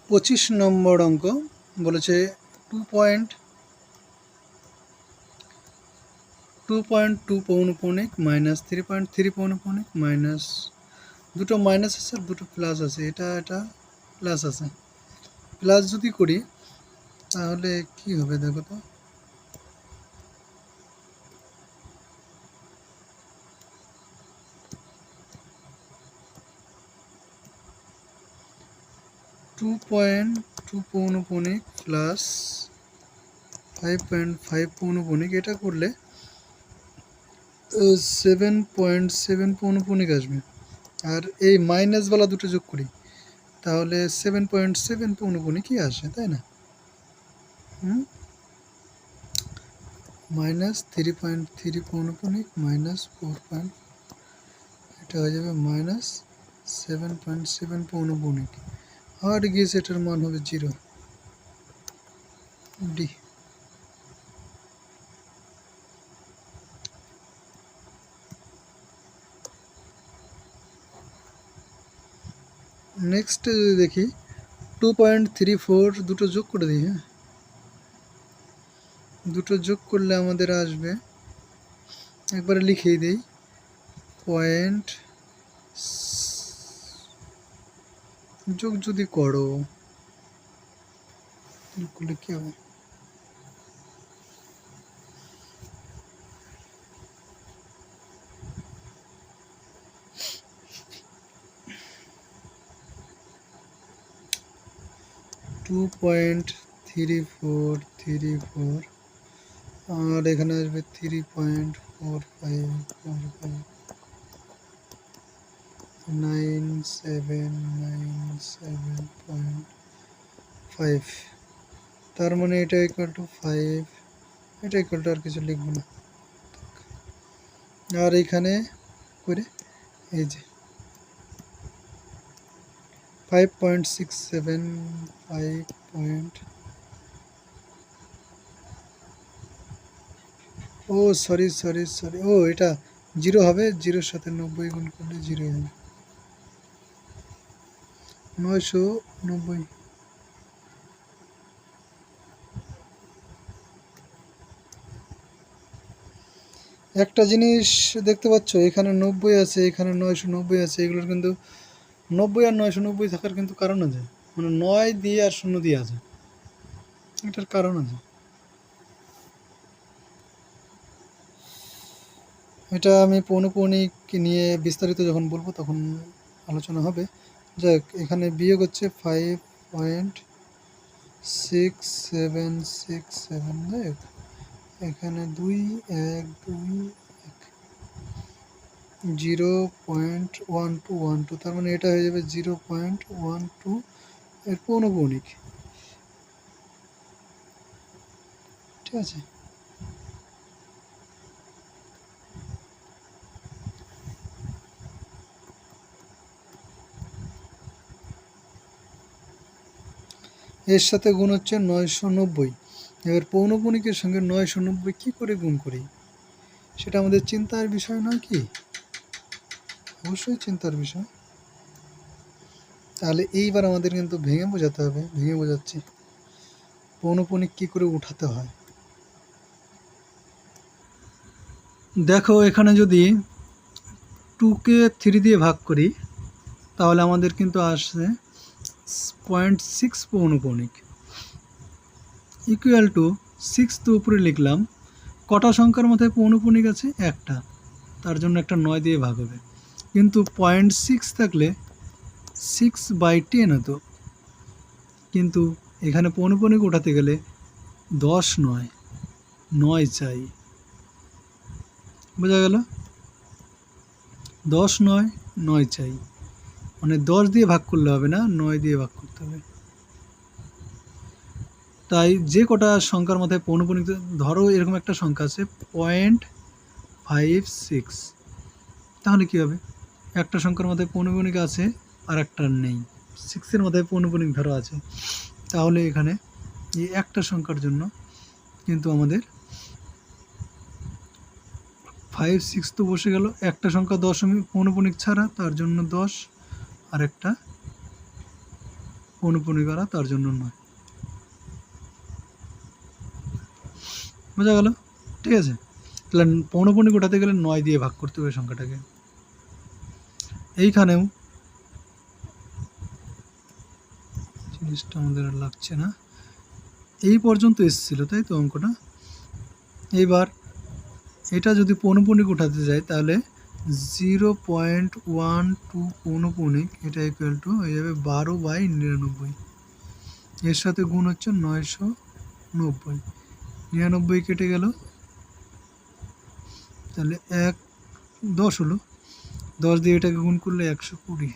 25 নম্বর অঙ্ক বলেছে 2.2 পৌনঃপুনিক মাইনাস 3.3 পৌনঃপুনিক মাইনাস দুটো মাইনাস আছে আর দুটো প্লাস আছে, এটা প্লাস আছে। প্লাস যদি করি তাহলে কি হবে দেখো তো, টু পয়েন্ট টু পৌনঃপুনিক প্লাস 5.5 পৌনঃপুনিক, এটা করলে 7.7 পৌনঃপুনিক আসবে। আর এই মাইনাসওয়ালা দুটো যোগ করি তাহলে 7.7 পৌনঃপুনিকই আসে, তাই না? মাইনাস 3.3 পৌনঃপুনিক মাইনাস 4. এটা হয়ে যাবে মাইনাস 7.7 পৌনঃপুনিক। আর গিয়েছে এটার মান হবে 0, ডি। নেক্সট যদি দেখি 2.34 দুটো যোগ করে দিই। হ্যাঁ, দুটো যোগ করলে আমাদের আসবে, একবারে লিখেই দিই, পয়েন্ট যোগ যদি করো করলে কি হবে, টু পয়েন্ট 3434 আর এখানে আসবে 3.4545 9797.5, তার মানে এটা ইকুয়াল টু 5, এটা ইকুয়াল টু আর কিছু লিখবো না। আর এখানে করে এই যে 5.67 ও সরি, ও এটা 0 হবে, 0-র সাথে 90 গুণ করলে 0 হবে, 990। একটা জিনিস দেখতে পাচ্ছ, এখানে 90 আছে, এখানে 990 আছে, এগুলোর কিন্তু 90 আর 990 থাকার কিন্তু কারণ আছে, মানে 9 দিয়ে আর 0 দিয়ে আছে, এটার কারণ আছে। এটা আমি পৌনঃপুনিক নিয়ে বিস্তারিত যখন বলবো তখন আলোচনা হবে। যাক, এখানে বিয়োগ হচ্ছে 5.6767, দেখ এখানে 2 1 2 0.1212, তার মানে এটা হয়ে যাবে 0.12 এর পৌনঃপুনিক, ঠিক আছে। এর সাথে গুণ হচ্ছে 990। এবার পৌনঃপুনিকের সঙ্গে 990 কী করে গুণ করি, সেটা আমাদের চিন্তার বিষয় নয় কি? অবশ্যই চিন্তার বিষয়। তাহলে এইবার আমাদের কিন্তু ভেঙে বোঝাতে হবে, ভেঙে বোঝাচ্ছি পৌনঃপুনিক কী করে উঠাতে হয়। দেখো, এখানে যদি 2কে 3 দিয়ে ভাগ করি তাহলে আমাদের কিন্তু আসছে 0.6 পৌনঃপুনিক ইকুয়াল টু 6 তো উপরে লিখলাম, কটা সংখ্যার মধ্যে পৌনঃপুনিক আছে? একটা, তার জন্য একটা 9 দিয়ে ভাগ হবে, কিন্তু 0.6 থাকলে 6/10 হতো, কিন্তু এখানে পৌনঃপুনিক উঠাতে গেলে 10 নয় 9 চাই, বোঝা গেল? 10 নয় 9 চাই, মানে 10 দিয়ে ভাগ করলে হবে না, 9 দিয়ে ভাগ করতে হবে। তাই যে কটা সংখ্যার মধ্যে পৌনঃপুনিক, ধরো এরকম একটা সংখ্যা আছে 0.56, তাহলে কী হবে, একটা সংখ্যার মধ্যে পৌনঃপুনিক আছে আর একটা নেই, 6-এর মধ্যে পৌনঃপুনিক ধরো আছে, তাহলে এখানে এই একটা সংখ্যার জন্য কিন্তু আমাদের 5-6 তো বসে গেল, একটা সংখ্যা দশমিক পৌনঃপুনিক ছাড়া, তার জন্য 10 আর একটা পৌনঃপুনিক করা, তার জন্য নয়। বোঝা গেল? ঠিক আছে, তাহলে পৌনঃপুনিক ওঠাতে গেলে 9 দিয়ে ভাগ করতে হবে সংখ্যাটাকে। এইখানেও জিনিসটা আমাদের আর লাগছে না, এই পর্যন্ত এসেছিল তাই তো অঙ্কটা। এইবার এটা যদি পৌনঃপুনিক উঠাতে যাই তাহলে 0.12 পৌনঃপুনিক, এটা ইকুয়াল টু হয়ে যাবে 12/99। এর সাথে গুণ হচ্ছে 990, 99 কেটে গেল, তাহলে 10 হলো, 10 দিয়ে এটাকে গুণ করলে 120।